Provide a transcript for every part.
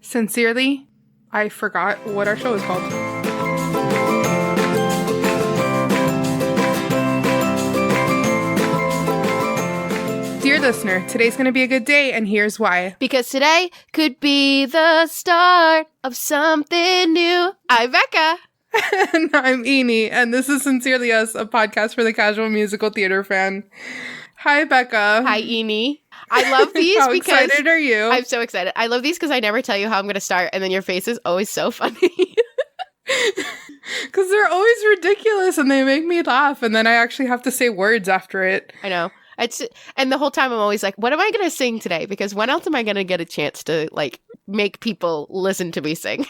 Sincerely, I forgot what our show is called. Dear listener, today's going to be a good day, and here's why. Because today could be the start of something new. I'm Becca. And I'm Eni, and this is Sincerely Us, a podcast for the casual musical theater fan. Hi, Becca. Hi, Eni. I love these How because... excited are you? I'm so excited. I love these because I never tell you how I'm going to start, and then your face is always so funny. Because they're always ridiculous, and they make me laugh, and then I actually have to say words after it. I know. And the whole time I'm always like, what am I going to sing today? Because when else am I going to get a chance to, like, make people listen to me sing?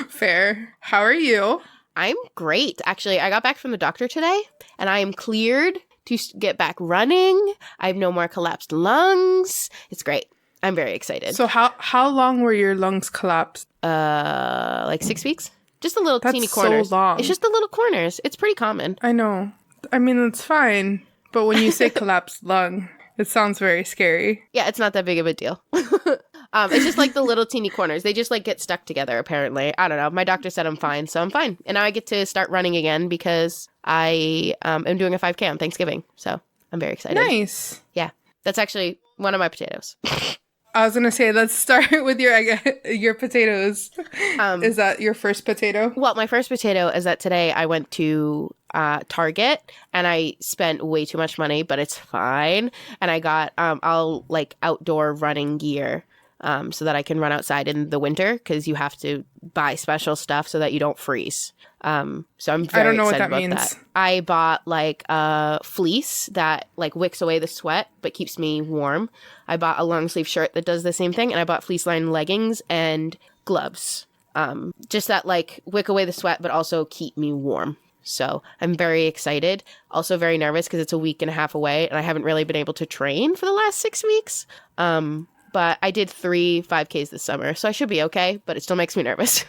Fair. How are you? I'm great. Actually, I got back from the doctor today, and I am cleared to get back running. I have no more collapsed lungs. It's great. I'm very excited. So how long were your lungs collapsed? Like 6 weeks? Just the little That's teeny corners. so long. It's just the little corners. It's pretty common. I know. I mean, it's fine. But when you say collapsed lung, it sounds very scary. Yeah, it's not that big of a deal. It's just like the little teeny corners. They just like get stuck together, apparently. I don't know. My doctor said I'm fine, so I'm fine. And now I get to start running again because I am doing a 5K on Thanksgiving. So I'm very excited. Nice. Yeah, that's actually one of my potatoes. I was going to say, let's start with your potatoes. Is that your first potato? Well, my first potato is that today I went to Target and I spent way too much money, but it's fine. And I got all like outdoor running gear so that I can run outside in the winter because you have to buy special stuff so that you don't freeze. So I'm very excited about that. I don't know what that means. I bought like a fleece that like wicks away the sweat but keeps me warm. I bought a long sleeve shirt that does the same thing, and I bought fleece lined leggings and gloves. Just that like wick away the sweat but also keep me warm. So I'm very excited. Also very nervous because it's a week and a half away and I haven't really been able to train for the last 6 weeks. But I did 3 5Ks this summer, so I should be okay, but it still makes me nervous.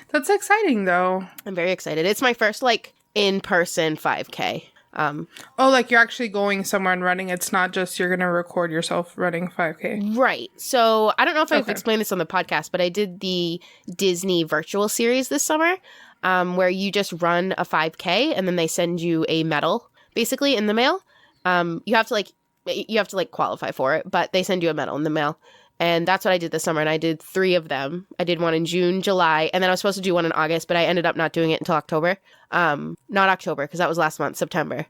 That's exciting, though. I'm very excited. It's my first, like, in-person 5K. Oh, like you're actually going somewhere and running. It's not just you're going to record yourself running 5K. Right. So I don't know if I've explained this on the podcast, but I did the Disney virtual series this summer where you just run a 5K and then they send you a medal, basically, in the mail. You have to qualify for it, but they send you a medal in the mail. And that's what I did this summer, and I did 3 of them. I did one in June, July, and then I was supposed to do one in August, but I ended up not doing it until October. Not October, because that was last month, September.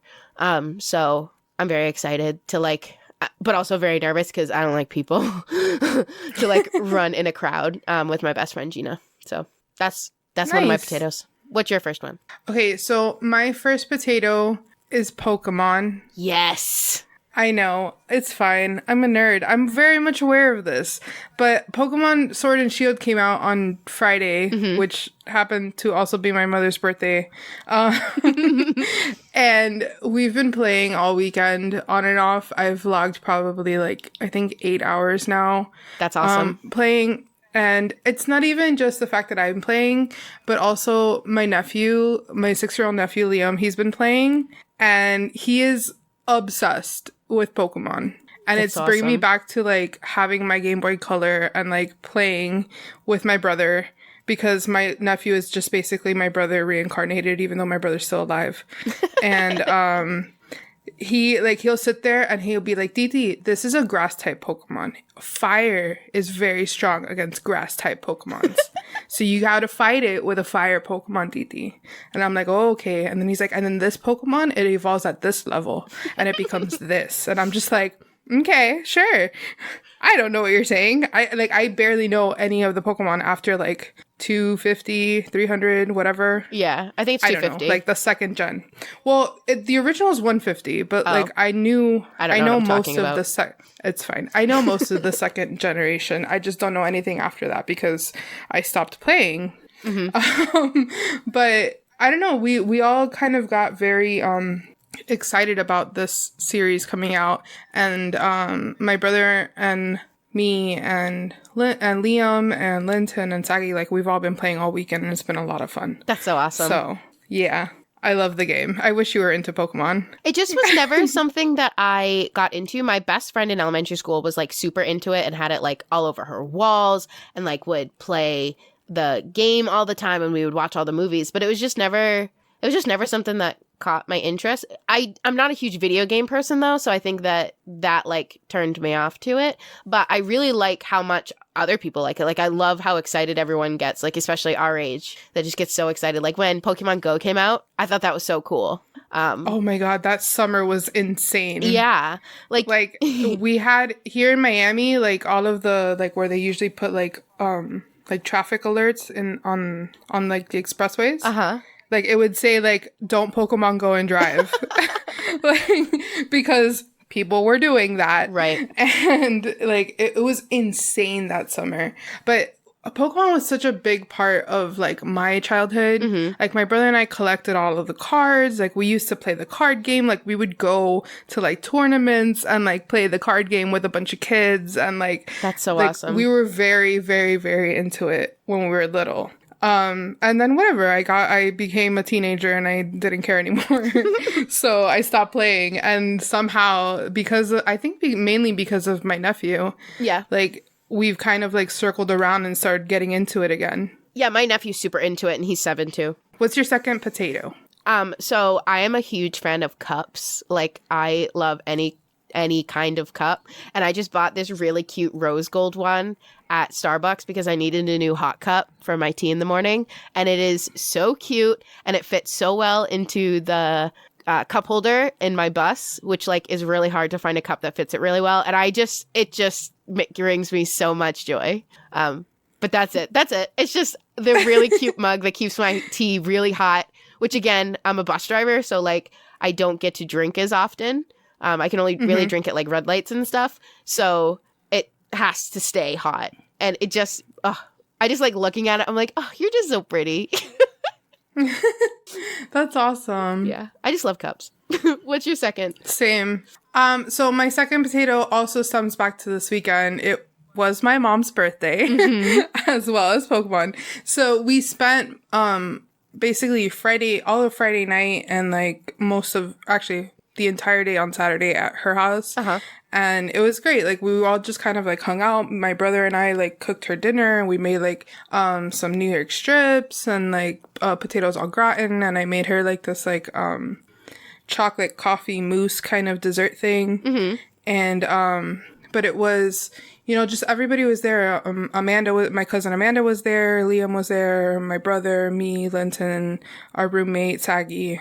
So I'm very excited to, like, but also very nervous because I don't like people to, like, run in a crowd with my best friend, Gina. So that's nice. One of my potatoes. What's your first one? Okay, so my first potato is Pokemon. Yes. I know. It's fine. I'm a nerd. I'm very much aware of this. But Pokemon Sword and Shield came out on Friday, which happened to also be my mother's birthday. And we've been playing all weekend on and off. I've logged probably like, I think 8 hours now. That's awesome. Playing. And it's not even just the fact that I'm playing, but also my nephew, my 6-year-old nephew, Liam, he's been playing. And he is obsessed with Pokemon, and it's bringing me back to like having my Game Boy Color and like playing with my brother, because my nephew is just basically my brother reincarnated, even though my brother's still alive. And he'll sit there and he'll be like, Didi, this is a grass type Pokemon. Fire is very strong against grass type Pokemons. So you gotta fight it with a fire Pokemon, Didi. And I'm like, oh, okay. And then he's like, and then this Pokemon, it evolves at this level and it becomes this. And I'm just like, okay, sure. I don't know what you're saying. I barely know any of the Pokemon after like 250, 300, whatever. Yeah, I think it's 250. I don't know, like the second gen. Well, the original is 150, but like I know most of the it's fine. I know most of the second generation. I just don't know anything after that because I stopped playing. But I don't know. We all kind of got very excited about this series coming out, and my brother and me and Liam and Linton and Sagi, like we've all been playing all weekend, and it's been a lot of fun. That's so awesome. So yeah, I love the game. I wish you were into Pokemon. It just was never something that I got into. My best friend in elementary school was like super into it and had it like all over her walls and like would play the game all the time and we would watch all the movies. But it was just never something that caught my interest. I'm not a huge video game person though, so I think that like turned me off to it. But I really like how much other people like it. Like I love how excited everyone gets, like especially our age, that just gets so excited. Like when Pokemon Go came out, I thought that was so cool. Oh my god, that summer was insane. Yeah. Like we had here in Miami, like all of the like where they usually put like traffic alerts on like the expressways. Uh-huh. Like it would say like don't Pokemon Go and drive. Like because people were doing that. Right. And like it was insane that summer. But Pokemon was such a big part of like my childhood. Mm-hmm. Like my brother and I collected all of the cards. Like we used to play the card game. Like we would go to like tournaments and like play the card game with a bunch of kids. And like that's so like, awesome. We were very, very, very into it when we were little. And then whatever, I became a teenager and I didn't care anymore. So I stopped playing. And somehow, mainly because of my nephew. Yeah. Like we've kind of like circled around and started getting into it again. Yeah, my nephew's super into it and he's 7 too. What's your second potato? So I am a huge fan of cups. Like I love any kind of cup. And I just bought this really cute rose gold one at Starbucks because I needed a new hot cup for my tea in the morning. And it is so cute and it fits so well into the cup holder in my bus, which like is really hard to find a cup that fits it really well. And it just brings me so much joy. But that's it. It's just the really cute mug that keeps my tea really hot, which again, I'm a bus driver. So like I don't get to drink as often. I can only really drink at like red lights and stuff. So it has to stay hot. And it just, I just like looking at it. I'm like, oh, you're just so pretty. That's awesome. Yeah. I just love cups. What's your second? Same. So my second potato also stems back to this weekend. It was my mom's birthday as well as Pokemon. So we spent, basically all of Friday night and like the entire day on Saturday at her house. Uh-huh. And it was great. Like we all just kind of like hung out. My brother and I like cooked her dinner and we made like some New York strips and like potatoes au gratin, and I made her like this like chocolate coffee mousse kind of dessert thing. Mm-hmm. And but it was, just everybody was there. My cousin Amanda was there, Liam was there, my brother, me, Linton, our roommate Saggy,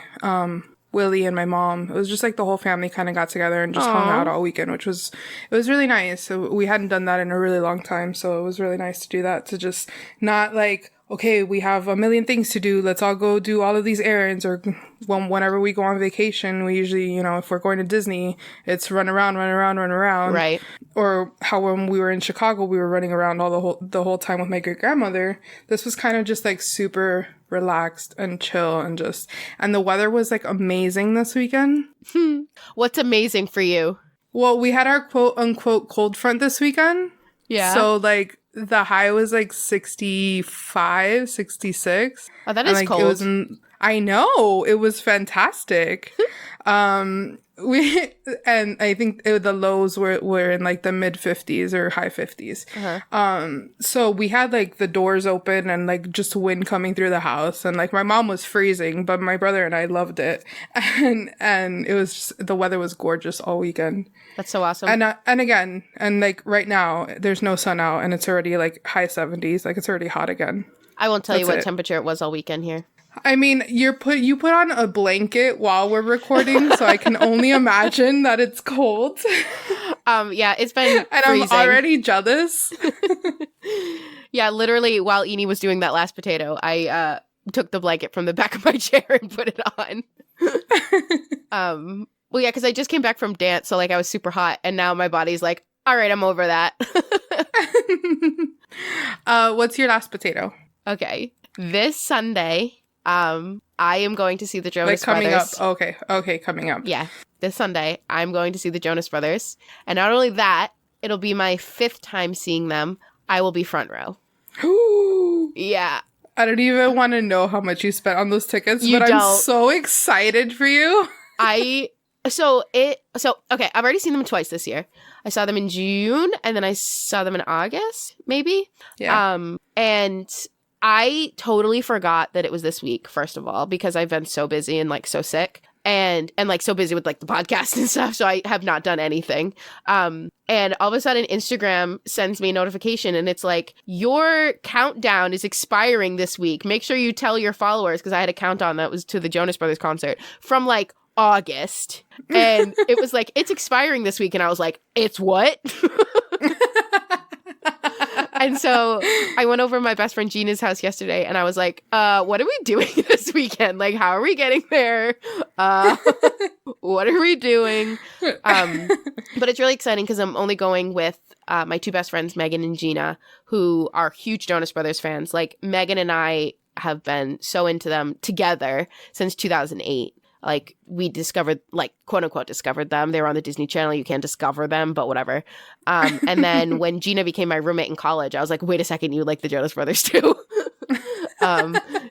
Willie and my mom. It was just like the whole family kind of got together and just hung out all weekend, it was really nice. So we hadn't done that in a really long time. So it was really nice to do that, to just not like, okay, we have a million things to do. Let's all go do all of these errands. Or whenever we go on vacation, we usually, if we're going to Disney, it's run around. Right. Or how when we were in Chicago, we were running around the whole time with my great grandmother. This was kind of just like super relaxed and chill and the weather was like amazing this weekend. What's amazing for you? Well, we had our quote unquote cold front this weekend. Yeah. So like the high was like 65, 66. Oh, that is cold. I know. It was fantastic. And I think the lows were in like the mid 50s or high 50s. Uh-huh. So we had like the doors open and like just wind coming through the house, and like my mom was freezing, but my brother and I loved it. And it was just, the weather was gorgeous all weekend. That's so awesome. And again, and like right now there's no sun out and it's already like high 70s. Like it's already hot again. I won't tell you what temperature it was all weekend here. I mean, you put on a blanket while we're recording, so I can only imagine that it's cold. Yeah, it's been and freezing. I'm already jealous. Yeah, literally, while Eni was doing that last potato, I took the blanket from the back of my chair and put it on. Well, yeah, because I just came back from dance, so like I was super hot, and now my body's like, all right, I'm over that. What's your last potato? Okay, this Sunday. I am going to see the Jonas coming Brothers. Up. Okay, coming up. Yeah, this Sunday, I'm going to see the Jonas Brothers. And not only that, it'll be my 5th time seeing them. I will be front row. Ooh. Yeah. I don't even want to know how much you spent on those tickets, You but don't. I'm so excited for you. Okay, I've already seen them twice this year. I saw them in June and then I saw them in August, maybe. Yeah. And I totally forgot that it was this week, first of all, because I've been so busy and like so sick and like so busy with like the podcast and stuff. So I have not done anything. And all of a sudden Instagram sends me a notification and it's like, your countdown is expiring this week. Make sure you tell your followers, because I had a countdown that was to the Jonas Brothers concert from like August. And it was like, it's expiring this week. And I was like, it's what? And so I went over to my best friend Gina's house yesterday and I was like, what are we doing this weekend? Like, how are we getting there? What are we doing? But it's really exciting because I'm only going with my two best friends, Megan and Gina, who are huge Jonas Brothers fans. Like, Megan and I have been so into them together since 2008. Like, we discovered, like, quote unquote, discovered them. They were on the Disney Channel. You can't discover them, but whatever. And then when Gina became my roommate in college, I was like, wait a second, you like the Jonas Brothers too?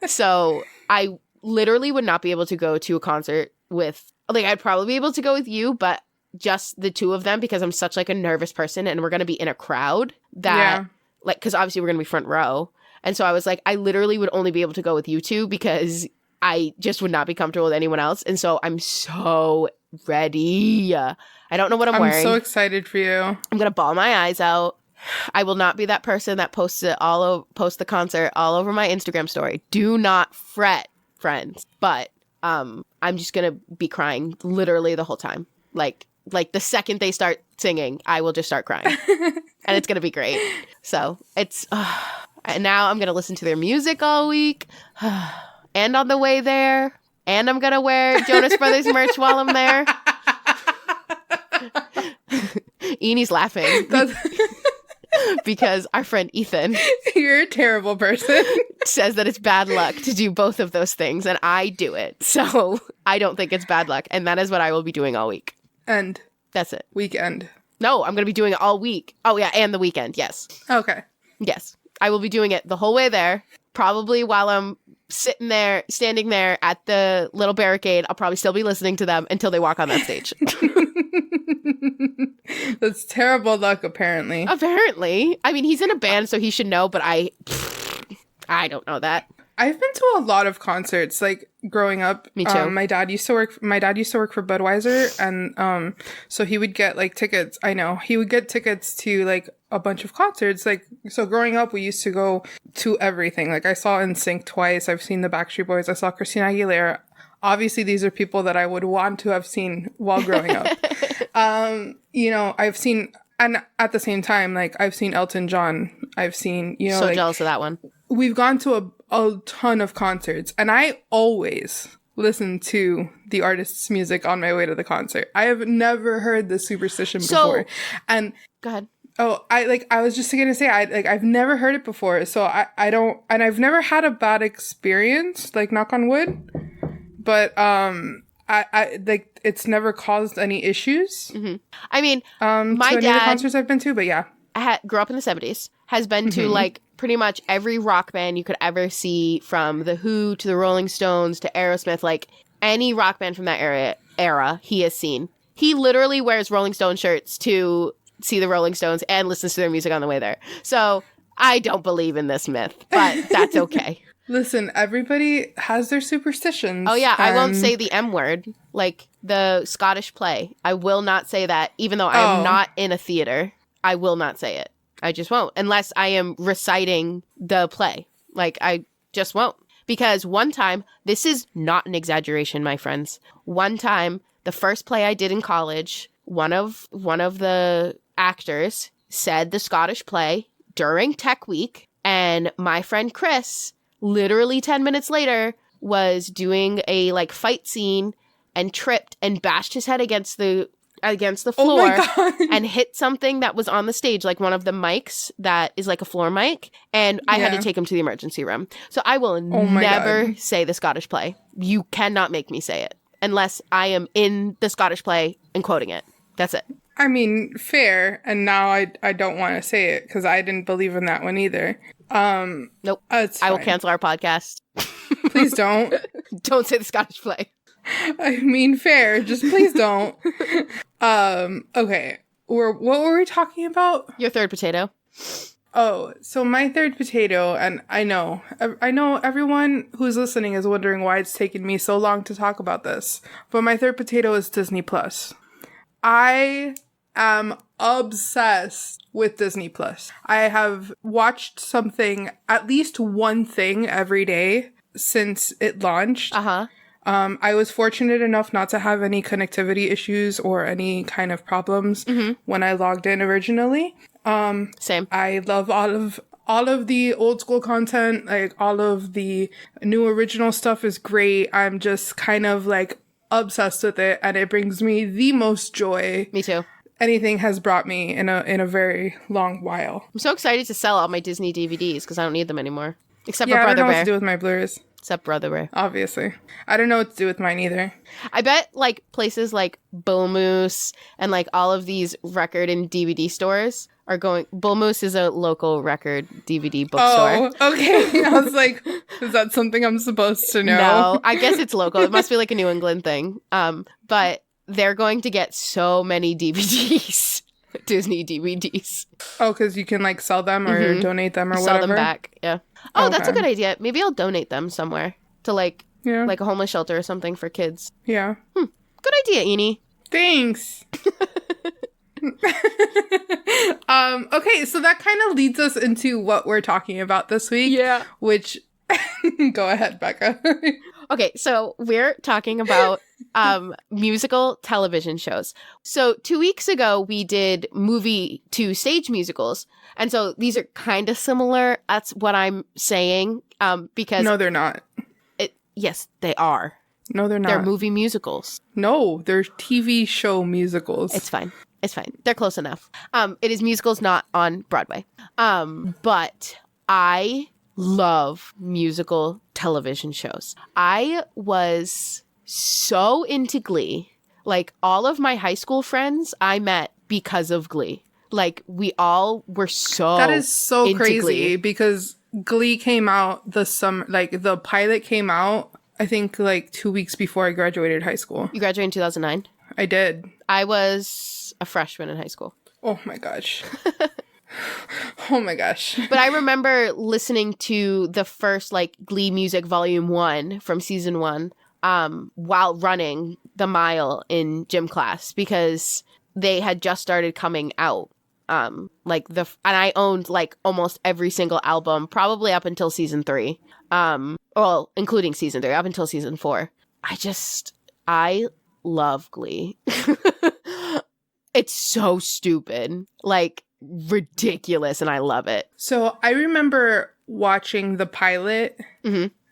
So I literally would not be able to go to a concert with, like, I'd probably be able to go with you, but just the two of them, because I'm such like a nervous person and we're going to be in a crowd that, like, because obviously we're going to be front row. And so I was like, I literally would only be able to go with you two because I just would not be comfortable with anyone else. And so I'm so ready. I don't know what I'm wearing. I'm so excited for you. I'm going to bawl my eyes out. I will not be that person that posts the concert all over my Instagram story. Do not fret, friends. But I'm just going to be crying literally the whole time. Like the second they start singing, I will just start crying. And it's going to be great. So it's, and now I'm going to listen to their music all week. And on the way there, and I'm going to wear Jonas Brothers merch while I'm there. Enie's laughing. Because our friend Ethan, you're a terrible person, says that it's bad luck to do both of those things, and I do it. So I don't think it's bad luck, and that is what I will be doing all week. And that's it. Weekend. No, I'm going to be doing it all week. Oh, yeah, and the weekend, yes. Okay. Yes. I will be doing it the whole way there. Probably while I'm standing there at the little barricade, I'll probably still be listening to them until they walk on that stage. That's terrible luck, apparently. Apparently. I mean, he's in a band, so he should know, but I don't know that. I've been to a lot of concerts, like, growing up. Me too. My dad used to work for Budweiser, and so he would get, like, tickets. I know. He would get tickets to, like, a bunch of concerts. Like, so growing up, we used to go to everything. Like, I saw NSYNC twice. I've seen the Backstreet Boys. I saw Christina Aguilera. Obviously, these are people that I would want to have seen while growing up. You know, I've seen, and at the same time, like, I've seen Elton John. I've seen, you know, so like, jealous of that one. We've gone to a ton of concerts, and I always listen to the artist's music on my way to the concert. I have never heard the Superstition before. And go ahead. Oh, I was just gonna say, I've never heard it before, so I don't, and I've never had a bad experience, like, knock on wood, but I like, it's never caused any issues. Mm-hmm. I mean, my dad, any of the concerts I've been to, but yeah, grew up in the 70s, has been to like pretty much every rock band you could ever see, from The Who to the Rolling Stones to Aerosmith, like any rock band from that era he has seen. He literally wears Rolling Stone shirts to see the Rolling Stones and listens to their music on the way there. So I don't believe in this myth, but that's okay. Listen, everybody has their superstitions. Oh, yeah. I won't say the M word, like the Scottish play. I will not say that, even though I am not in a theater. I will not say it. I just won't, unless I am reciting the play. Like, I just won't. Because one time, this is not an exaggeration, my friends. One time, the first play I did in college, one of the actors said the Scottish play during Tech Week, and my friend Chris, literally 10 minutes later, was doing a like fight scene and tripped and bashed his head against the floor and hit something that was on the stage, like one of the mics that is like a floor mic, and I had to take him to the emergency room. So I will never say the Scottish play. You cannot make me say it unless I am in the Scottish play and quoting it. That's it. I mean, fair. And now I don't want to say it because I didn't believe in that one either. Nope. It's I will fine. cancel our podcast. Please don't. Don't say the Scottish play. I mean, fair. Just please don't. Okay. What were we talking about? Your third potato. Oh, so my third potato, and I know everyone who's listening is wondering why it's taken me so long to talk about this, but my third potato is Disney Plus. I am obsessed with Disney Plus. I have watched at least one thing every day since it launched. I was fortunate enough not to have any connectivity issues or any kind of problems when I logged in originally. Same. I love all of the old school content, like all of the new original stuff is great. I'm just kind of like obsessed with it, and it brings me the most joy. Me too. Anything has brought me in a very long while. I'm so excited to sell all my Disney DVDs because I don't need them anymore. Except for I don't Brother know Bear. what to do with my Blu-rays. Except Brother Bear. Obviously. I don't know what to do with mine either. I bet like places like Bull Moose and like all of these record and DVD stores are going. Bull Moose is a local record DVD bookstore. Oh, okay. I was like, is that something I'm supposed to know? No, I guess it's local. It must be like a New England thing. But they're going to get so many DVDs. Disney DVDs. Oh, because you can like sell them or donate them or Sell whatever? them back, yeah. Oh, that's a good idea. Maybe I'll donate them somewhere to like a homeless shelter or something for kids. Yeah. Good idea, Eni. Thanks. Okay, so that kind of leads us into what we're talking about this week. Yeah. Which, go ahead, Becca. Okay, so we're talking about musical television shows. So 2 weeks ago, we did movie to stage musicals. And so these are kind of similar. That's what I'm saying. Because No, they're not. Yes, they are. No, they're not. They're movie musicals. No, they're TV show musicals. It's fine. It's fine. They're close enough. It is musicals, not on Broadway. But I love musical television shows. I was so into Glee. Like, all of my high school friends I met because of Glee. Like, we all were so That is so into crazy Glee. because Glee came out the summer, like the pilot came out, I think like 2 weeks before I graduated high school. You graduated in 2009? I did. I was a freshman in high school. Oh my gosh. Oh my gosh. But I remember listening to the first like Glee music volume 1 from season 1 while running the mile in gym class because they had just started coming out. And I owned like almost every single album, probably up until season 3. Well, including season 3, up until season 4. I love Glee. It's so stupid. Like, ridiculous, and I love it. So I remember watching the pilot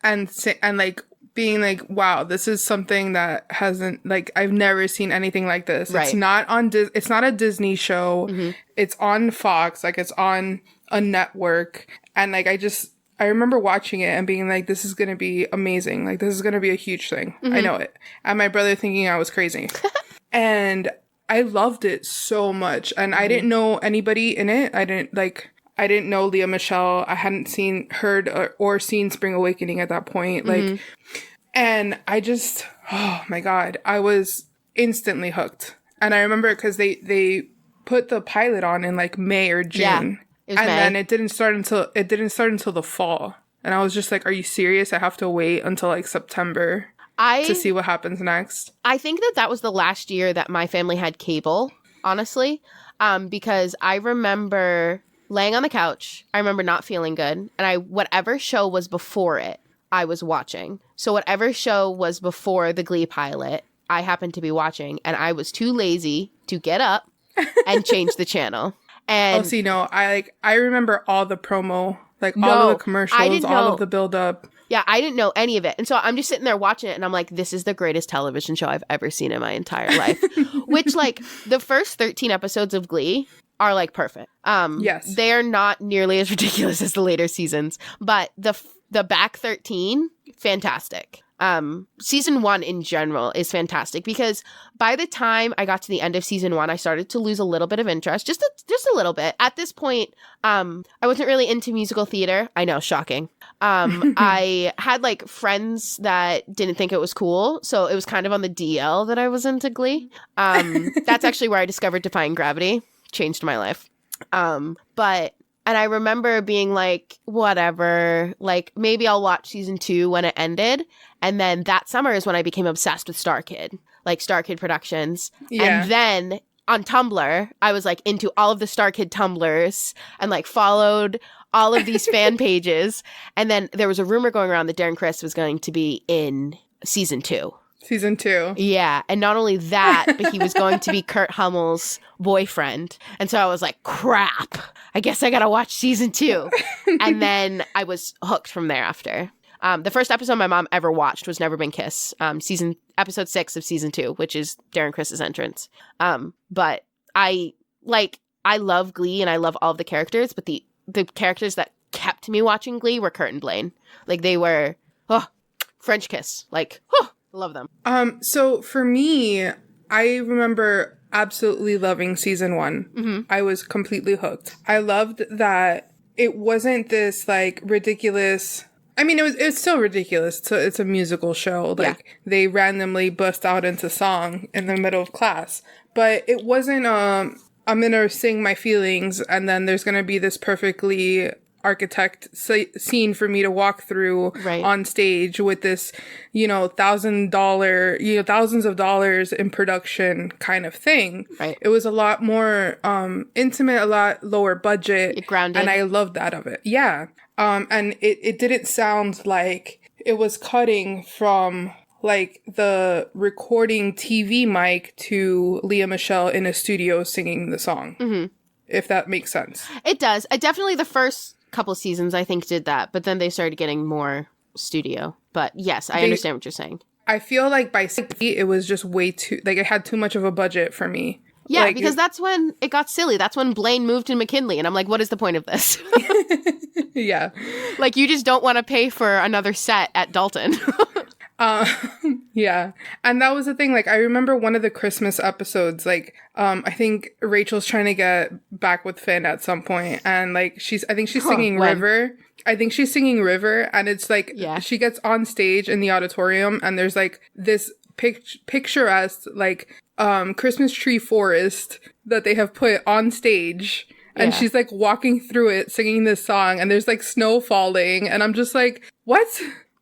and like being like, wow, this is something that hasn't, like, I've never seen anything like this. Right. It's not it's not a Disney show. It's on Fox, like it's on a network. And like, I remember watching it and being like, this is going to be amazing. Like, this is going to be a huge thing. I know it. And my brother thinking I was crazy. And I loved it so much. And I didn't know anybody in it. I didn't know Leah Michelle. I hadn't heard or seen Spring Awakening at that point. Like, and I just, oh my God, I was instantly hooked. And I remember because they put the pilot on in like May or June. Yeah, it was and May. then it didn't start until the fall. And I was just like, are you serious? I have to wait until like September to see what happens next. I think that was the last year that my family had cable, honestly, because I remember laying on the couch. I remember not feeling good. And whatever show was before it, I was watching. So whatever show was before the Glee pilot, I happened to be watching. And I was too lazy to get up and change the channel. And I remember all the promo, like all of the commercials, all of the build up. Yeah, I didn't know any of it. And so I'm just sitting there watching it and I'm like, this is the greatest television show I've ever seen in my entire life. Which, like, the first 13 episodes of Glee are like perfect. Yes. They are not nearly as ridiculous as the later seasons, but the back 13, fantastic. season 1 in general is fantastic because by the time I got to the end of season 1, I started to lose a little bit of interest, just a little bit. At this point, I wasn't really into musical theater. I know, shocking. I had like friends that didn't think it was cool, so it was kind of on the DL that I was into Glee. That's actually where I discovered Defying Gravity. Changed my life. And I remember being like, whatever, like maybe I'll watch season 2 when it ended. And then that summer is when I became obsessed with Star Kid, like Star Kid Productions. Yeah. And then on Tumblr, I was like into all of the Star Kid Tumblrs and like followed all of these fan pages. And then there was a rumor going around that Darren Criss was going to be in season 2. Season 2. Yeah. And not only that, but he was going to be Kurt Hummel's boyfriend. And so I was like, crap, I guess I got to watch season 2. And then I was hooked from thereafter. The first episode my mom ever watched was Never Been Kiss, episode 6 of season 2, which is Darren Criss's entrance. But I love Glee and I love all of the characters, but the characters that kept me watching Glee were Kurt and Blaine. Like they were, French kiss. Like, love them. So for me, I remember absolutely loving season 1. Mm-hmm. I was completely hooked. I loved that it wasn't this like ridiculous. I mean, it was still ridiculous. So it's a musical show. Like they randomly bust out into song in the middle of class, but it wasn't. I'm gonna sing my feelings, and then there's gonna be this perfectly scene for me to walk through on stage with this, $1,000, thousands of dollars in production kind of thing. Right. It was a lot more intimate, a lot lower budget, grounded, and I loved that of it. Yeah. And it didn't sound like it was cutting from like the recording TV mic to Leah Michele in a studio singing the song. Mm-hmm. If that makes sense. It does. I definitely the first couple seasons I think did that, but then they started getting more studio. But yes, I understand what you're saying. I feel like by 60 it was just way too, like it had too much of a budget for me. Yeah, like, because that's when it got silly. That's when Blaine moved to McKinley, and I'm like, what is the point of this? Yeah. Like, you just don't want to pay for another set at Dalton. Yeah. And that was the thing. Like, I remember one of the Christmas episodes, like, I think Rachel's trying to get back with Finn at some point, and like, I think she's singing River. I think she's singing River, and it's like, she gets on stage in the auditorium, and there's like this picturesque, like, Christmas tree forest that they have put on stage. And she's like walking through it, singing this song, and there's like snow falling, and I'm just like, what?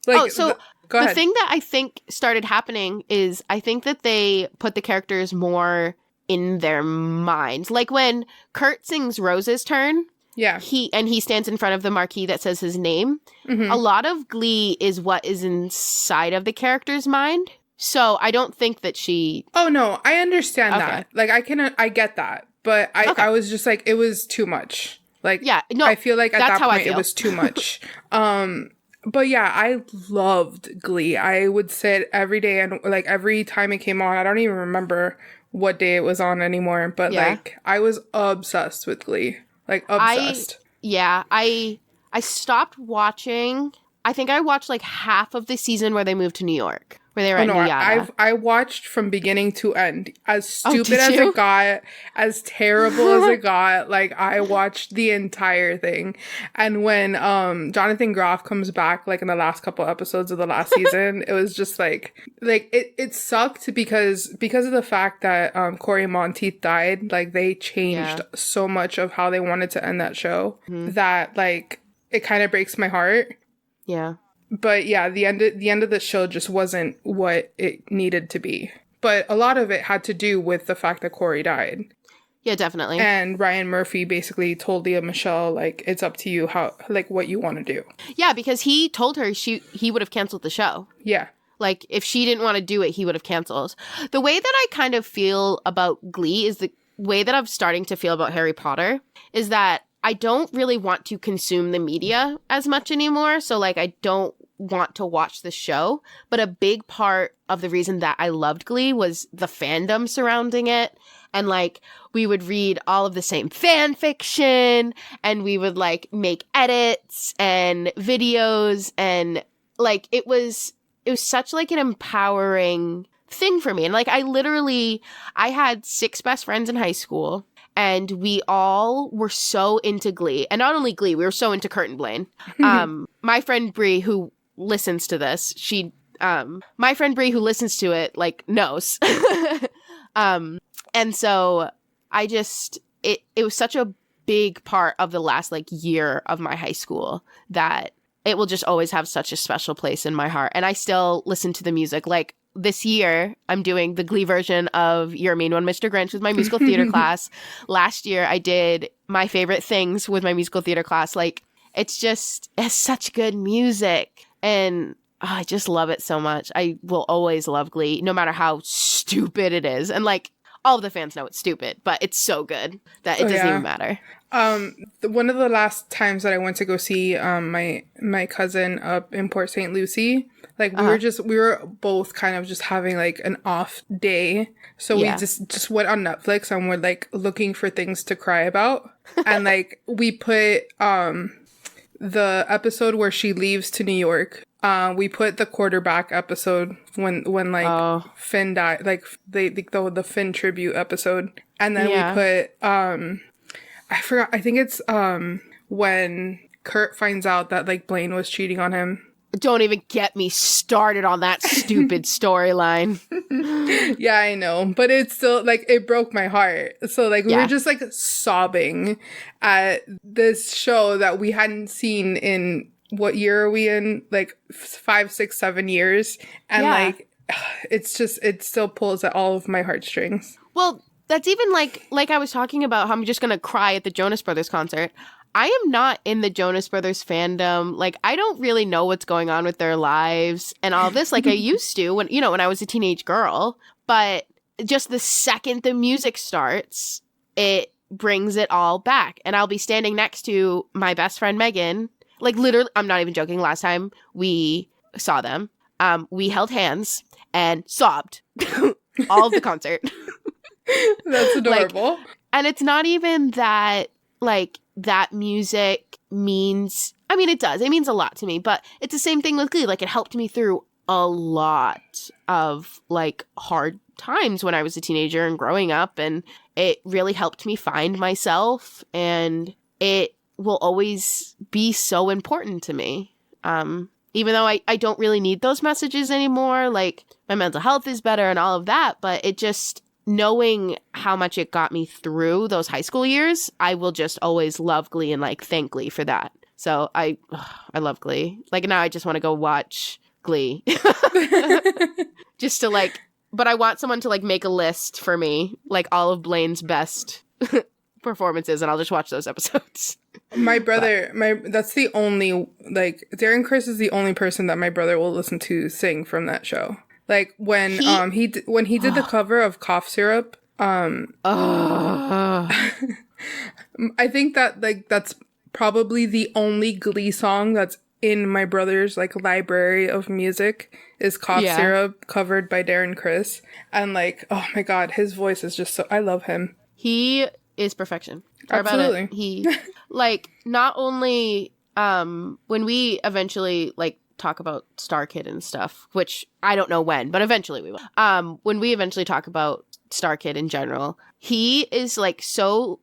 Like, the thing that I think started happening is I think that they put the characters more in their minds. Like when Kurt sings Rose's Turn, he stands in front of the marquee that says his name. Mm-hmm. A lot of Glee is what is inside of the character's mind. So I don't think that she... Oh, no, I understand that. Like, I get that. But I was just like, it was too much. Like, I feel like at that point it was too much. But yeah, I loved Glee. I would sit every day and like every time it came on, I don't even remember what day it was on anymore. But like, I was obsessed with Glee. Like, obsessed. I stopped watching. I think I watched like half of the season where they moved to New York. Where they were at Nevada. I watched from beginning to end. As stupid as it got, as terrible as it got, like, I watched the entire thing. And when Jonathan Groff comes back, like, in the last couple episodes of the last season, it was just like it sucked because of the fact that Corey Monteith died. Like, they changed so much of how they wanted to end that show that, like, it kind of breaks my heart. Yeah. But yeah, the end of the show just wasn't what it needed to be. But a lot of it had to do with the fact that Corey died. Yeah, definitely. And Ryan Murphy basically told Leah Michele, like, it's up to you how, like, what you want to do. Yeah, because he told her he would have canceled the show. Yeah. Like, if she didn't want to do it, he would have canceled. The way that I kind of feel about Glee is the way that I'm starting to feel about Harry Potter is that I don't really want to consume the media as much anymore. So, like, I don't want to watch the show. But a big part of the reason that I loved Glee was the fandom surrounding it. And, like, we would read all of the same fan fiction, and we would, like, make edits and videos. And, like, it was it was such like an empowering thing for me. And like I had 6 best friends in high school, and we all were so into Glee. And not only Glee, we were so into Kurt and Blaine. My friend Bree, who listens to this, my friend Bree, who listens to it, like, knows. And so it was such a big part of the last like year of my high school that it will just always have such a special place in my heart. And I still listen to the music. Like, this year, I'm doing the Glee version of You're a Mean One, Mr. Grinch with my musical theater class. Last year, I did My Favorite Things with my musical theater class. Like, it's such good music. And I just love it so much. I will always love Glee, no matter how stupid it is. And, like, all of the fans know it's stupid, but it's so good that it doesn't even matter. One of the last times that I went to go see my cousin up in Port St. Lucie, like we were both kind of just having like an off day, so we just went on Netflix and we're like looking for things to cry about, and like we put the episode where she leaves to New York. We put the quarterback episode when like Finn died, like the Finn tribute episode, and then we put I forgot. I think it's when Kurt finds out that like Blaine was cheating on him. Don't even get me started on that stupid storyline. Yeah, I know, but it's still like it broke my heart. So like we were just like sobbing at this show that we hadn't seen in, what year are we in? Like 5, 6, 7 years, and like it still pulls at all of my heartstrings. Well, that's even like I was talking about how I'm just gonna cry at the Jonas Brothers concert. I am not in the Jonas Brothers fandom. Like, I don't really know what's going on with their lives and all this like I used to when I was a teenage girl. But just the second the music starts, it brings it all back. And I'll be standing next to my best friend Megan. Like, literally, I'm not even joking. Last time we saw them, we held hands and sobbed all of the concert. That's adorable. Like, and it's not even that, like, that music means, I mean, it does. It means a lot to me, but it's the same thing with Glee. Like, it helped me through a lot of, like, hard times when I was a teenager and growing up, and it really helped me find myself, and it will always be so important to me. Even though I don't really need those messages anymore, like, my mental health is better and all of that, but it just, knowing how much it got me through those high school years, I will just always love Glee and like thank Glee for that. So I love Glee. Like, now I just want to go watch Glee. Just to like, but I want someone to like make a list for me, like all of Blaine's best performances, and I'll just watch those episodes. My brother, that's the only, like, Darren Criss is the only person that my brother will listen to sing from that show. Like, when he did the cover of Cough Syrup, I think that, like, that's probably the only Glee song that's in my brother's, like, library of music is Cough Syrup, covered by Darren Criss. And, like, oh my god, his voice is just so, I love him. He is perfection. Absolutely. He, like, not only, when we eventually, like, talk about Star Kid and stuff, which I don't know when, but eventually we will. When we eventually talk about Star Kid in general, he is like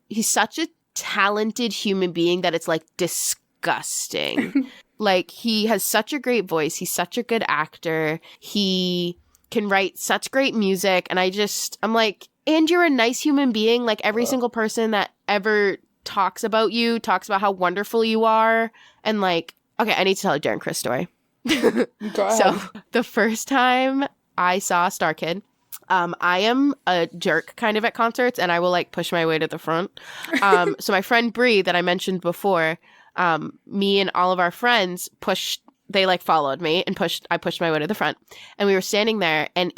he's such a talented human being that it's like disgusting. Like, he has such a great voice. He's such a good actor. He can write such great music. And I'm like, and you're a nice human being. Like, every single person that ever talks about you talks about how wonderful you are. And like, okay, I need to tell a Darren Criss story. Go ahead. So the first time I saw Star Kid, I am a jerk kind of at concerts, and I will like push my way to the front. So my friend Bree that I mentioned before, me and all of our friends they like followed me and I pushed my way to the front, and we were standing there, and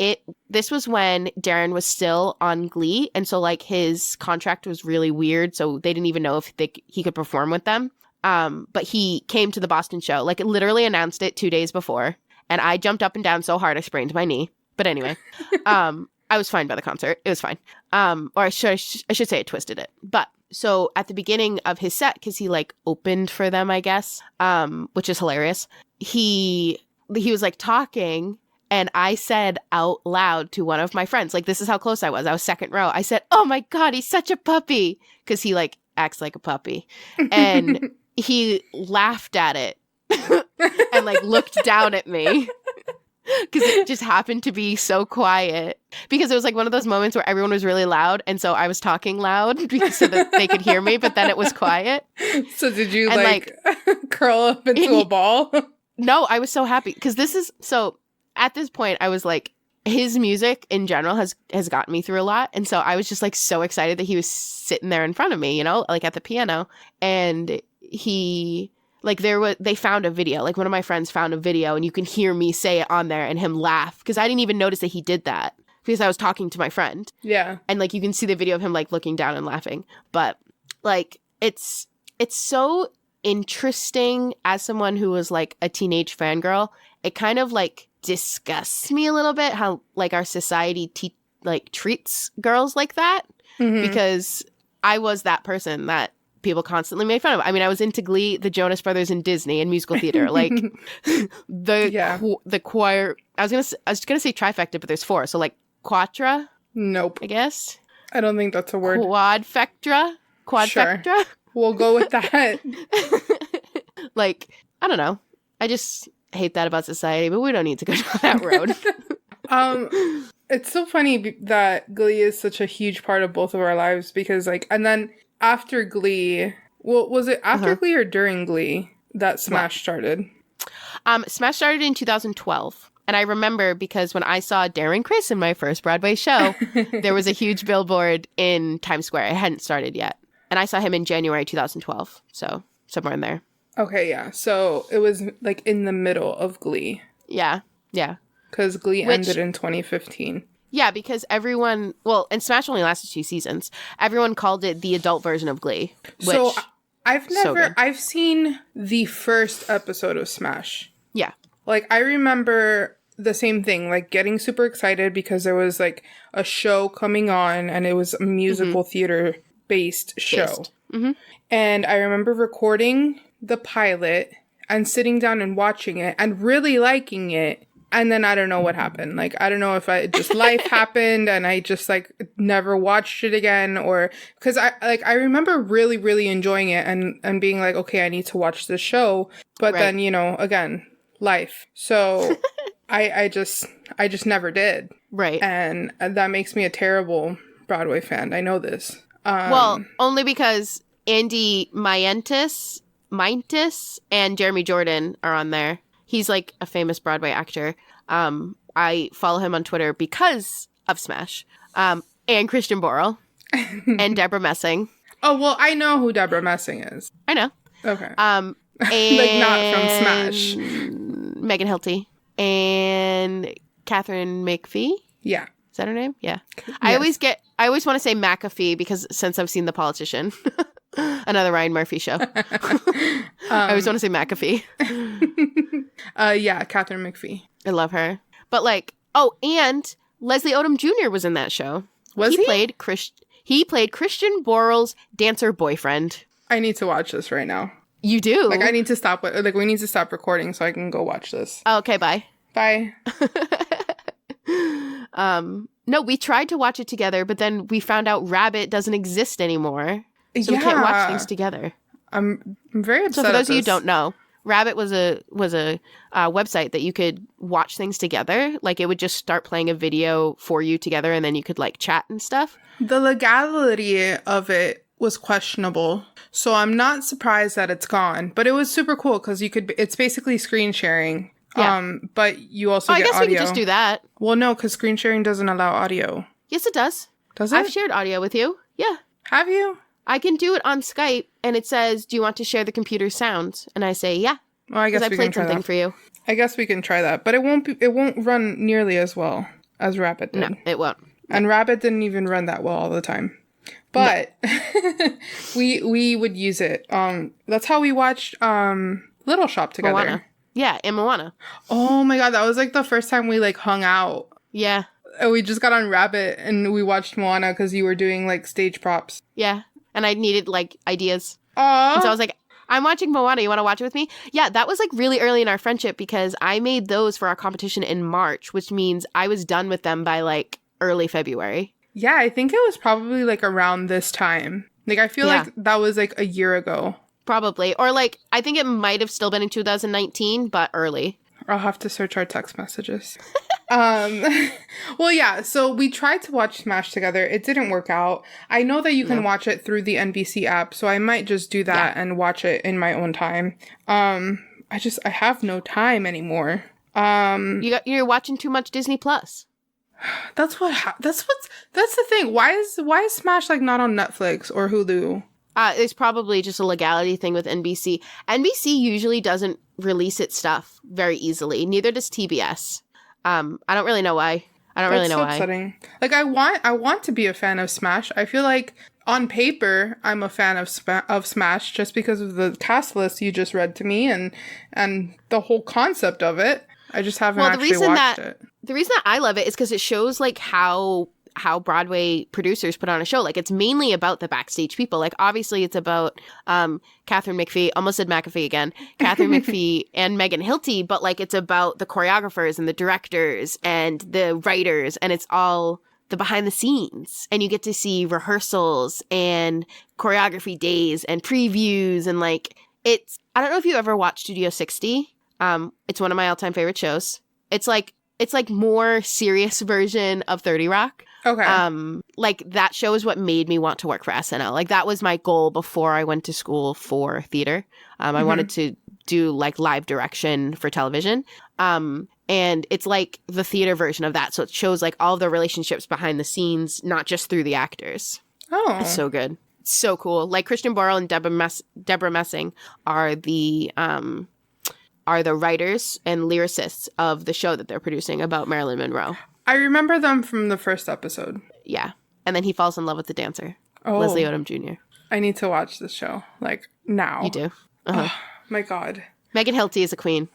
this was when Darren was still on Glee, and so like his contract was really weird, so they didn't even know if he could perform with them. But he came to the Boston show, like, it literally announced it 2 days before, and I jumped up and down so hard I sprained my knee. But anyway, I was fine by the concert. It was fine. Or I should say I twisted it. But so at the beginning of his set, because he like opened for them, I guess, which is hilarious. He he was like talking, and I said out loud to one of my friends, like, this is how close I was second row. I said, oh my God, he's such a puppy, because he like acts like a puppy. And he laughed at it and like looked down at me. Because it just happened to be so quiet. Because it was like one of those moments where everyone was really loud. And so I was talking loud so that they could hear me. But then it was quiet. So did you like curl up into a ball? No, I was so happy. Because this is so at this point, I was like, his music in general has gotten me through a lot. And so I was just like so excited that he was sitting there in front of me, you know, like at the piano. And he... like they found a video, like one of my friends found a video, and you can hear me say it on there and him laugh, because I didn't even notice that he did that because I was talking to my friend. Yeah. And like you can see the video of him like looking down and laughing. But like it's so interesting as someone who was like a teenage fangirl. It kind of like disgusts me a little bit how like our society treats girls like that, because I was that person that people constantly made fun of. I mean, I was into Glee, the Jonas Brothers, and Disney and musical theater. Like the choir. I was gonna say trifecta, but there's 4. So like quatra. Nope. I guess. I don't think that's a word. Quadfecta. Sure. We'll go with that. Like, I don't know. I just hate that about society, but we don't need to go down that road. It's so funny that Glee is such a huge part of both of our lives, because like, and then after Glee, well, was it after Glee or during Glee that Smash started? Smash started in 2012. And I remember because when I saw Darren Criss in my first Broadway show, there was a huge billboard in Times Square. It hadn't started yet. And I saw him in January 2012. So somewhere in there. Okay, yeah. So it was like in the middle of Glee. Yeah, yeah. Because Glee ended in 2015. Yeah, because everyone... well, and Smash only lasted 2 seasons. Everyone called it the adult version of Glee. So I've seen the first episode of Smash. Yeah. Like, I remember the same thing, like getting super excited because there was like a show coming on and it was a musical theater-based show. And I remember recording the pilot and sitting down and watching it and really liking it. And then I don't know what happened. Like, I don't know if life happened and I just like never watched it again, or because I remember really, really enjoying it and being like, okay, I need to watch this show. But then, you know, again, life. So I just never did. Right. And that makes me a terrible Broadway fan. I know this. Well, only because Andy Mientus and Jeremy Jordan are on there. He's like a famous Broadway actor. I follow him on Twitter because of Smash. And Christian Borle and Deborah Messing. Oh, well, I know who Deborah Messing is. I know. Okay. And like not from Smash. Megan Hilty and Catherine McPhee. Yeah. Is that her name? Yeah. Yes. I always want to say McAfee because since I've seen The Politician. Another Ryan Murphy show. I always want to say McAfee. Yeah, Catherine McPhee. I love her. But like, oh, and Leslie Odom Jr. was in that show. Was he? He played Christian Borle's dancer boyfriend. I need to watch this right now. You do? Like, I need to stop. Like, we need to stop recording so I can go watch this. Oh, okay, bye. Bye. No, we tried to watch it together, but then we found out Rabbit doesn't exist anymore. So we can't watch things together. I'm very upset. So for those of you who don't know, Rabbit was a website that you could watch things together. Like it would just start playing a video for you together, and then you could like chat and stuff. The legality of it was questionable, so I'm not surprised that it's gone. But it was super cool because you could. It's basically screen sharing. Yeah. But you also get audio. I guess we could just do that. Well, no, because screen sharing doesn't allow audio. Yes, it does. Does it? I've shared audio with you. Yeah. Have you? I can do it on Skype, and it says, "Do you want to share the computer sounds?" And I say, "Yeah." Well, I guess we can try that for you. I guess we can try that, but it won't run nearly as well as Rabbit did. No, it won't. And Rabbit didn't even run that well all the time. But no. we would use it. That's how we watched Little Shop together. Moana. Yeah, in Moana. Oh my god, that was like the first time we like hung out. Yeah. And we just got on Rabbit and we watched Moana because you were doing like stage props. Yeah. And I needed like ideas. Aww. And so I was like, I'm watching Moana. You want to watch it with me? Yeah, that was like really early in our friendship because I made those for our competition in March, which means I was done with them by like early February. Yeah, I think it was probably like around this time. Like, I feel like that was like a year ago. Probably. Or like, I think it might have still been in 2019, but early. I'll have to search our text messages. Well, yeah, so we tried to watch Smash together. It didn't work out. I know that you can watch it through the NBC app, so I might just do that and watch it in my own time. I have no time anymore. You're watching too much Disney Plus. That's the thing. Why is Smash like not on Netflix or Hulu? It's probably just a legality thing with NBC. NBC usually doesn't release its stuff very easily. Neither does TBS. I don't really know why. That's so upsetting. Like, I want to be a fan of Smash. I feel like on paper I'm a fan of Smash just because of the cast list you just read to me and the whole concept of it. I just haven't actually watched it. The reason that I love it is because it shows like how Broadway producers put on a show. Like, it's mainly about the backstage people. Like, obviously it's about Catherine McPhee, almost said McAfee again, Catherine McPhee and Megan Hilty, but like it's about the choreographers and the directors and the writers, and it's all the behind the scenes. And you get to see rehearsals and choreography days and previews, and like I don't know if you ever watched Studio 60. It's one of my all-time favorite shows. It's like more serious version of 30 Rock. Okay. Like, that show is what made me want to work for SNL. Like, that was my goal before I went to school for theater. I wanted to do like live direction for television. And it's like the theater version of that. So it shows like all the relationships behind the scenes, not just through the actors. Oh, it's so good. It's so cool. Like, Christian Borle and Deborah Messing are the writers and lyricists of the show that they're producing about Marilyn Monroe. I remember them from the first episode. Yeah. And then he falls in love with the dancer, Leslie Odom Jr. I need to watch this show, like, now. You do? Uh-huh. Oh, my God. Megan Hilty is a queen.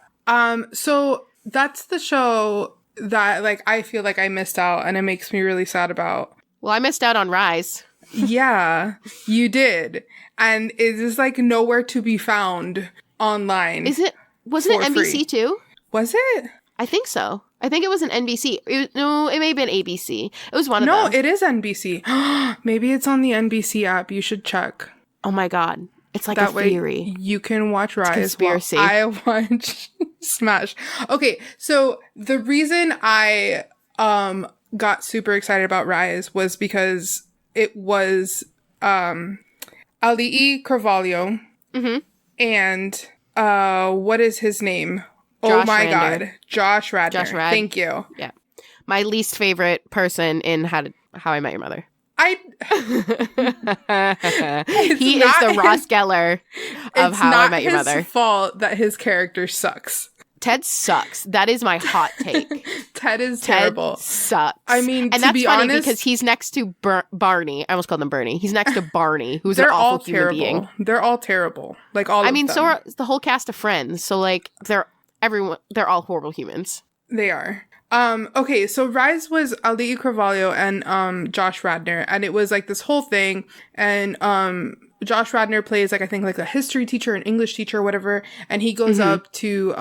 So that's the show that, like, I feel like I missed out, and it makes me really sad about. Well, I missed out on Rise. Yeah, you did. And it is, like, nowhere to be found online. Wasn't it NBC free. too? Was it? I think so. I think it was an NBC. It may have been ABC. It was one of them. No, it is NBC. Maybe it's on the NBC app. You should check. Oh my God. It's like that a theory. Way you can watch Rise. It's conspiracy. While I watch Smash. Okay, so the reason I got super excited about Rise was because it was Ali Carvalho and what is his name? Josh Radnor. Josh Radnor. Thank you. Yeah. My least favorite person in How I Met Your Mother. He is the Ross Geller of How I Met Your Mother. It's not his fault that his character sucks. Ted sucks. That is my hot take. Ted is terrible. Ted sucks. I mean, and to be honest, funny because he's next to Barney. I almost called him Bernie. He's next to Barney, who's an all awful human being. They're all terrible. Like, all of them. I mean, so are the whole cast of Friends. So like, they're all horrible humans. They are. Okay, so Rise was Ali Carvalho and Josh Radnor, and it was like this whole thing, and Josh Radnor plays like, I think, like a history teacher, an English teacher, or whatever, and he goes up to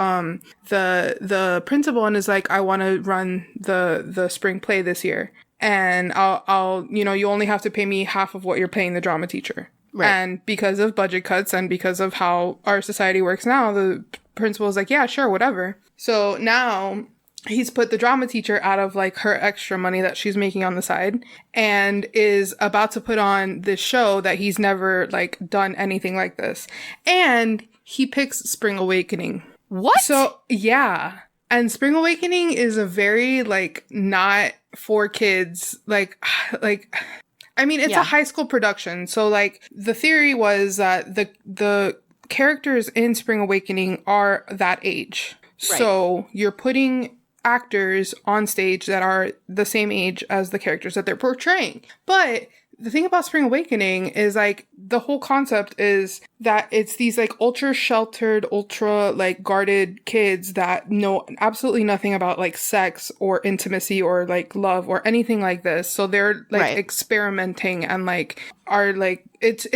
the principal and is like, I want to run the spring play this year, and I'll you only have to pay me half of what you're paying the drama teacher. Right. And because of budget cuts and because of how our society works now, the principal is like, yeah, sure, whatever. So now he's put the drama teacher out of like her extra money that she's making on the side and is about to put on this show that he's never like done anything like this. And he picks Spring Awakening. What? So yeah. And Spring Awakening is a very like not for kids, like I mean, it's a high school production. So like the theory was that the characters in Spring Awakening are that age. Right. So you're putting actors on stage that are the same age as the characters that they're portraying. But the thing about Spring Awakening is like the whole concept is that it's these like ultra sheltered, ultra like guarded kids that know absolutely nothing about like sex or intimacy or like love or anything like this. So they're like experimenting and like are like it's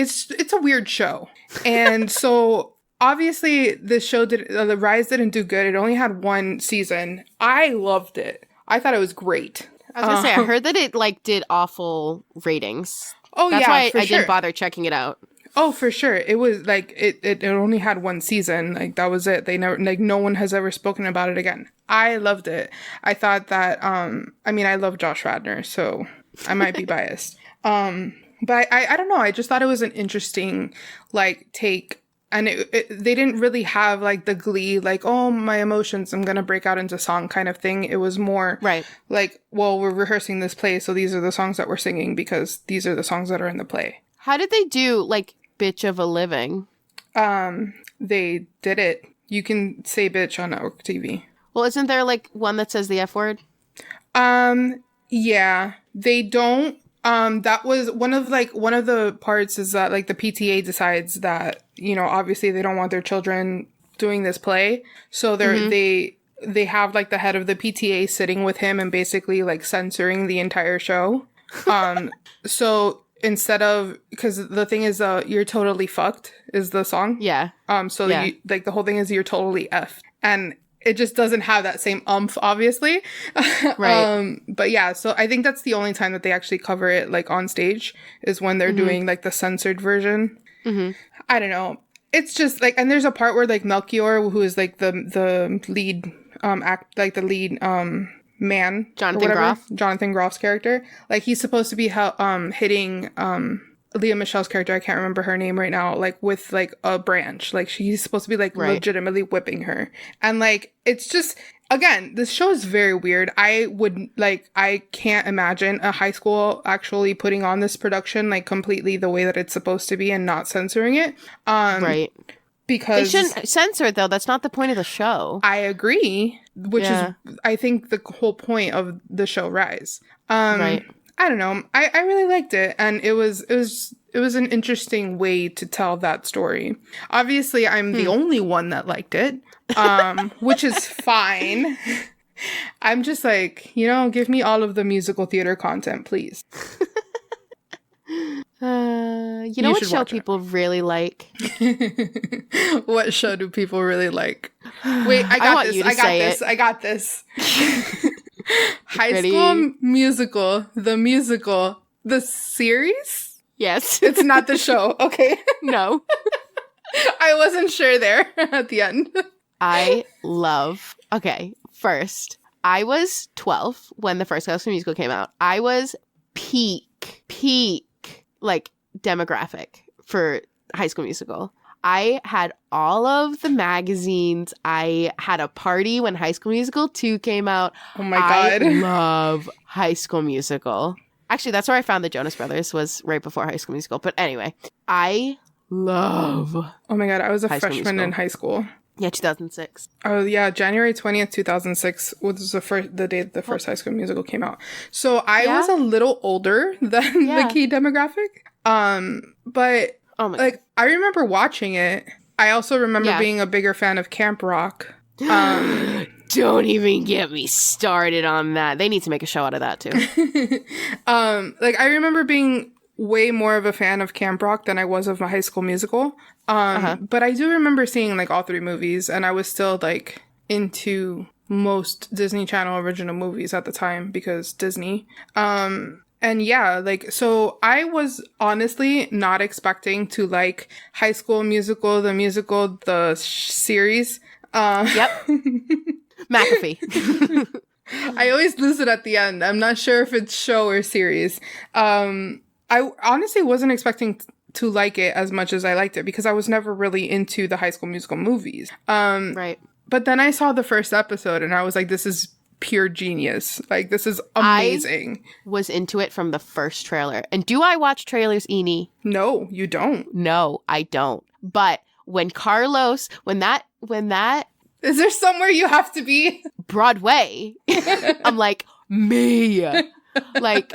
a weird show. And so obviously this show the Rise didn't do good. It only had one season. I loved it. I thought it was great. I was gonna say, I heard that it like did awful ratings. Oh, That's yeah, why for I sure. didn't bother checking it out. Oh, for sure. It was like it only had one season. Like that was it. They never like no one has ever spoken about it again. I loved it. I thought that I mean I love Josh Radnor, so I might be biased. But I don't know. I just thought it was an interesting like take. And they didn't really have like the Glee, like, oh, my emotions, I'm going to break out into song kind of thing. It was more like, well, we're rehearsing this play. So these are the songs that we're singing because these are the songs that are in the play. How did they do like Bitch of a Living? They did it. You can say bitch on network TV. Well, isn't there like one that says the F word? Yeah, they don't. That was one of the parts is that like the PTA decides that, you know, obviously they don't want their children doing this play. So they have like the head of the PTA sitting with him and basically like censoring the entire show. So instead of, because the thing is, You're Totally Fucked is the song. Yeah. You, like the whole thing is You're Totally Effed. And it just doesn't have that same umph, obviously. Right. But yeah, so I think that's the only time that they actually cover it, like, on stage, is when they're doing, like, the censored version. I don't know. It's just, like, and there's a part where, like, Melchior, who is, like, the lead, man. Jonathan Groff's character. Like, he's supposed to be hitting, Leah Michelle's character, I can't remember her name right now, like with like a branch. Like she's supposed to be like legitimately whipping her. And like it's just, again, this show is very weird. I can't imagine a high school actually putting on this production like completely the way that it's supposed to be and not censoring it. Because they shouldn't censor it though. That's not the point of the show. I agree, which is I think the whole point of the show Rise. I don't know. I really liked it, and it was an interesting way to tell that story. Obviously, I'm the only one that liked it, which is fine. I'm just like, you know, give me all of the musical theater content, please. You know what show people really like? What show do people really like? Wait, I got this. High School Musical, the series? Yes. It's not the show. Okay. No. I wasn't sure there at the end. First, I was 12 when the first High School Musical came out. I was peak, like, demographic for High School Musical. I had all of the magazines. I had a party when High School Musical 2 came out. Oh my God. I love High School Musical. Actually, that's where I found the Jonas Brothers, was right before High School Musical. But anyway, I love Oh my God, I was a freshman in high school. Yeah, 2006. Oh yeah, January 20th, 2006 was the day the first High School Musical came out. So I was a little older than the key demographic. But like, I remember watching it. I also remember being a bigger fan of Camp Rock. Don't even get me started on that. They need to make a show out of that too. Like, I remember being way more of a fan of Camp Rock than I was of my High School Musical. But I do remember seeing like all three movies, and I was still like into most Disney Channel original movies at the time because Disney. And yeah, like, so I was honestly not expecting to like High School Musical, the series. Yep. McAfee. I always lose it at the end. I'm not sure if it's show or series. I honestly wasn't expecting to like it as much as I liked it because I was never really into the High School Musical movies. Right. But then I saw the first episode and I was like, this is pure genius. Like, this is amazing. I was into it from the first trailer. And do I watch trailers, Eni? No, you don't. No, I don't. But when Carlos, when that is there somewhere you have to be? Broadway. I'm like, me. Like,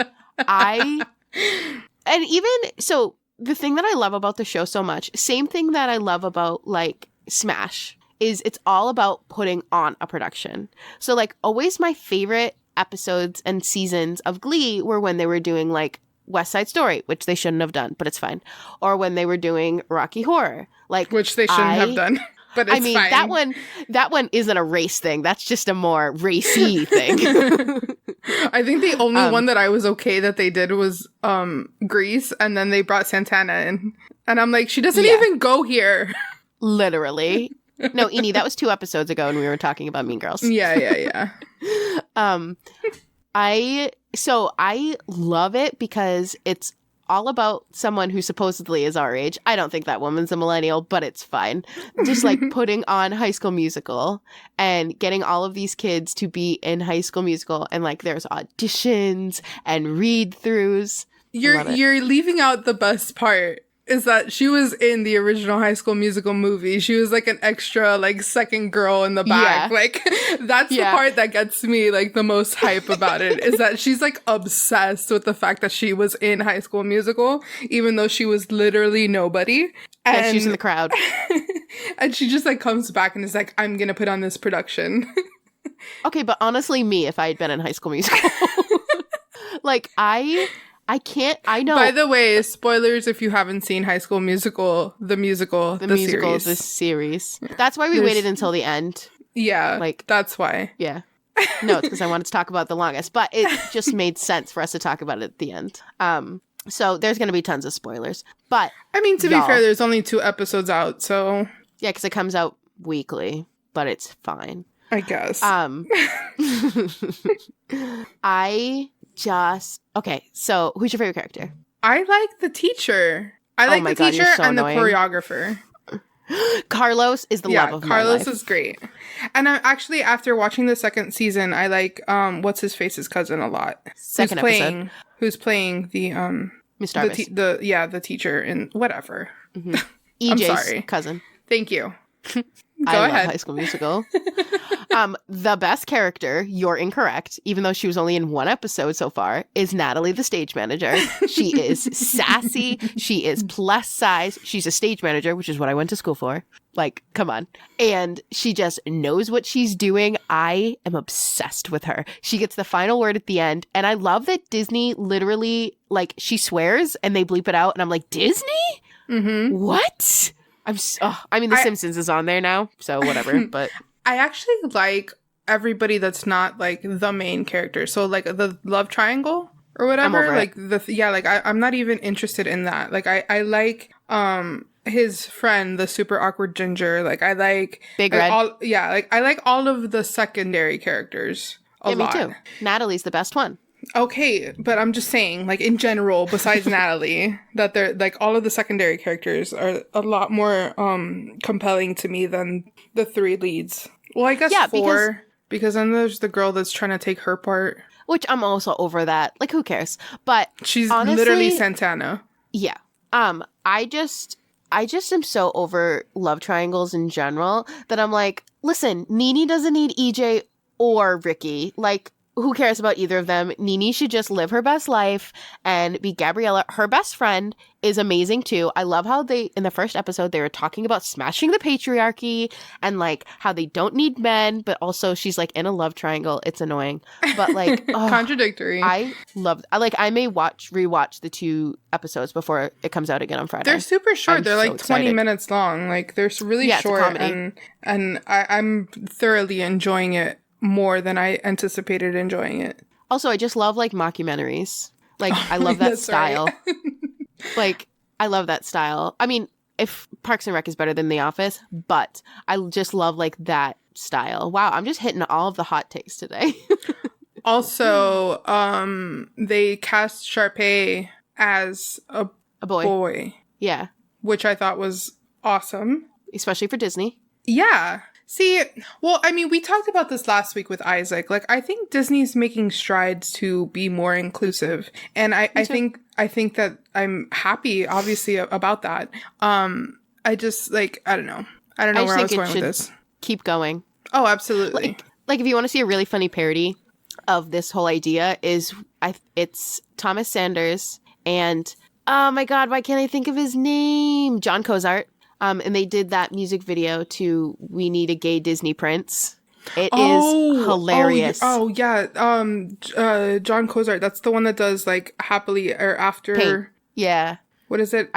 And even so, the thing that I love about the show so much, same thing that I love about like Smash, is it's all about putting on a production. So like always my favorite episodes and seasons of Glee were when they were doing like West Side Story, which they shouldn't have done, but it's fine. Or when they were doing Rocky Horror, like which they shouldn't have done, but it's fine. that one isn't a race thing. That's just a more racy thing. I think the only one that I was okay that they did was Grease, and then they brought Santana in, and I'm like, she doesn't even go here. Literally. No, Eni, that was 2 episodes ago, and we were talking about Mean Girls. Yeah. I love it because it's all about someone who supposedly is our age. I don't think that woman's a millennial, but it's fine. Just like putting on High School Musical and getting all of these kids to be in High School Musical, and like there's auditions and read-throughs. You're leaving out the best part. Is that she was in the original High School Musical movie. She was like an extra, like, second girl in the back. Yeah. Like, that's the part that gets me, like, the most hype about it. Is that she's, like, obsessed with the fact that she was in High School Musical, even though she was literally nobody. And she's in the crowd. And she just, like, comes back and is like, I'm gonna put on this production. Okay, but honestly, me, if I had been in High School Musical. Like, I know. By the way, spoilers if you haven't seen High School Musical, the series. The series. That's why we waited until the end. Yeah, like that's why. Yeah. No, it's because I wanted to talk about the longest, but it just made sense for us to talk about it at the end. So there's going to be tons of spoilers, but I mean, to be fair, there's only 2 episodes out, so yeah, because it comes out weekly, but it's fine, I guess. Okay, so who's your favorite character? I like the teacher. I like the teacher and the choreographer. Carlos is the love of my life. Carlos is great. And I actually, after watching the 2nd season, I like what's his face's cousin a lot. Second episode. Who's playing the Miss Jarvis. the teacher in whatever. Mm-hmm. EJ's cousin. Thank you. I love High School Musical. The best character, you're incorrect, even though she was only in 1 episode so far, is Natalie, the stage manager. She is sassy. She is plus size. She's a stage manager, which is what I went to school for. Like, come on. And she just knows what she's doing. I am obsessed with her. She gets the final word at the end. And I love that Disney literally, like, she swears and they bleep it out. And I'm like, Disney? Mm-hmm. What? The Simpsons is on there now, so whatever. But I actually like everybody that's not like the main character. So like the love triangle or whatever. Like I'm not even interested in that. Like I like his friend, the super awkward ginger. Like I like Big Red. I like all of the secondary characters a lot. Me too. Natalie's the best one. Okay, but I'm just saying, like, in general, besides Natalie, that they're, like, all of the secondary characters are a lot more compelling to me than the 3 leads. Well, I guess 4, because then there's the girl that's trying to take her part. Which I'm also over that. Like, who cares? But she's honestly, literally Santana. Yeah. I just am so over love triangles in general that I'm like, listen, Nene doesn't need EJ or Ricky. Like, who cares about either of them? Nene should just live her best life and be Gabriella. Her best friend is amazing too. I love how in the first episode, they were talking about smashing the patriarchy and like how they don't need men, but also she's like in a love triangle. It's annoying, but like contradictory. I may rewatch the 2 episodes before it comes out again on Friday. They're super short. They're like 20 minutes long. Like they're really short, and I'm thoroughly enjoying it. More than I anticipated enjoying it. Also, I just love like mockumentaries. Like I love that style. Right. Like I love that style. I mean, if Parks and Rec is better than The Office, but I just love like that style. Wow, I'm just hitting all of the hot takes today. Also, they cast Sharpay as a boy. Yeah. Which I thought was awesome. Especially for Disney. Yeah. See, well, I mean, we talked about this last week with Isaac. Like, I think Disney's making strides to be more inclusive. And I think that I'm happy, obviously, about that. I just, like, I don't know where I was going with this. Keep going. Oh, absolutely. Like if you want to see a really funny parody of this whole idea it's Thomas Sanders and Oh my God, why can't I think of his name? John Cozart. And they did that music video to "We Need a Gay Disney Prince." It is hilarious. John Cozart. That's the one that does like Happily or After. Paint. Yeah. What is it?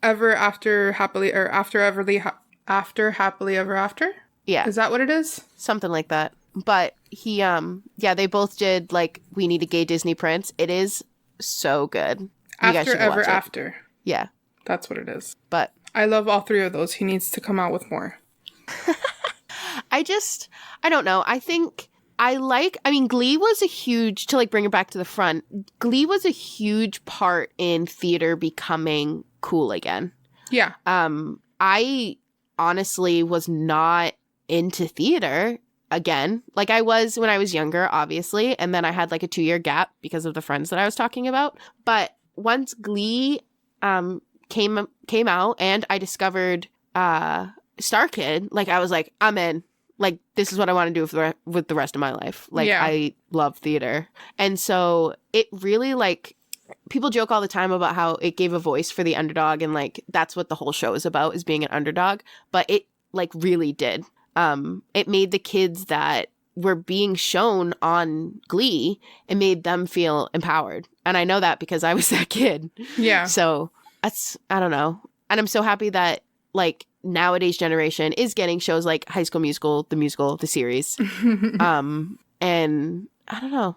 Ever After Happily or After Happily Ever After? Yeah. Is that what it is? Something like that. But he, they both did like "We Need a Gay Disney Prince." It is so good. After Ever After. Yeah. That's what it is. But I love all three of those. He needs to come out with more. I don't know. Glee was a huge, to like bring it back to the front, Glee was a huge part in theater becoming cool again. Yeah. I honestly was not into theater again. Like I was when I was younger, obviously. And then I had like a 2-year gap because of the friends that I was talking about. But once Glee came out and I discovered Star Kid, like I was like, I'm in. Like, this is what I want to do with the rest of my life. Like, yeah. I love theater. And so it really, like, people joke all the time about how it gave a voice for the underdog. And, like, that's what the whole show is about, is being an underdog. But it, like, really did. It made the kids that were being shown on Glee, it made them feel empowered. And I know that because I was that kid. Yeah. So that's, I don't know. And I'm so happy that, like, nowadays generation is getting shows like High School Musical, the series. And I don't know.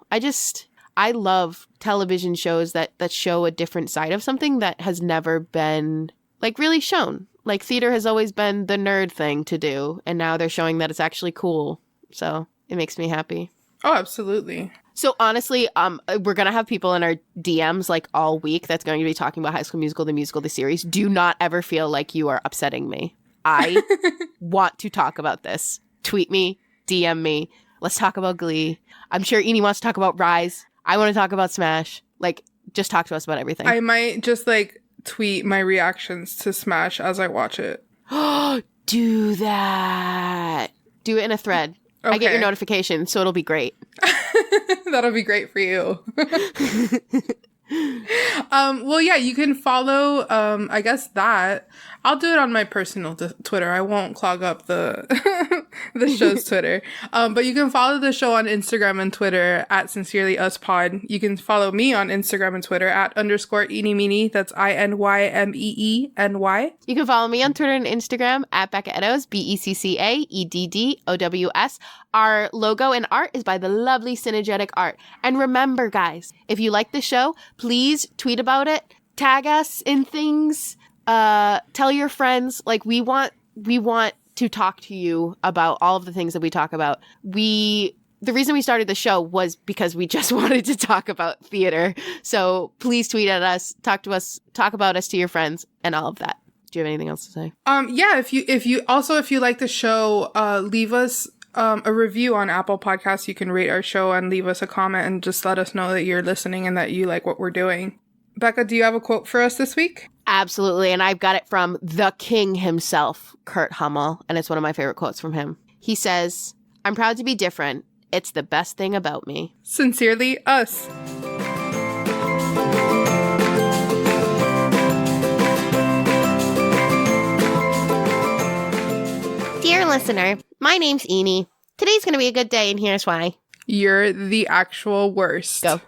I love television shows that show a different side of something that has never been like really shown. Like theater has always been the nerd thing to do. And now they're showing that it's actually cool. So it makes me happy. Oh, absolutely. So honestly, we're going to have people in our DMs like all week that's going to be talking about High School Musical, the series. Do not ever feel like you are upsetting me. I want to talk about this. Tweet me, DM me. Let's talk about Glee. I'm sure Eni wants to talk about Rise. I want to talk about Smash. Like, just talk to us about everything. I might just like tweet my reactions to Smash as I watch it. Do that. Do it in a thread. Okay. I get your notification, so it'll be great. That'll be great for you. Well, yeah, you can follow, I guess that. I'll do it on my personal Twitter. I won't clog up the the show's Twitter. But you can follow the show on Instagram and Twitter at SincerelyUsPod. You can follow me on Instagram and Twitter at _EeniMeenie. That's INYMEENY. You can follow me on Twitter and Instagram at Becca Eddowes, BECCAEDDOWS. Our logo and art is by the lovely Synergetic Art. And remember, guys, if you like the show, please tweet about it, tag us in things, tell your friends. Like we want to talk to you about all of the things that we talk about. The reason we started the show was because we just wanted to talk about theater. So please tweet at us, talk to us, talk about us to your friends and all of that. Do you have anything else to say? Yeah, if you like the show, leave us a review on Apple Podcasts. You can rate our show and leave us a comment and just let us know that you're listening and that you like what we're doing. Becca, do you have a quote for us this week? Absolutely, and I've got it from the king himself, Kurt Hummel, and it's one of my favorite quotes from him. He says, "I'm proud to be different. It's the best thing about me." Sincerely, us. Dear listener, my name's Eni. Today's going to be a good day, and here's why. You're the actual worst. Go.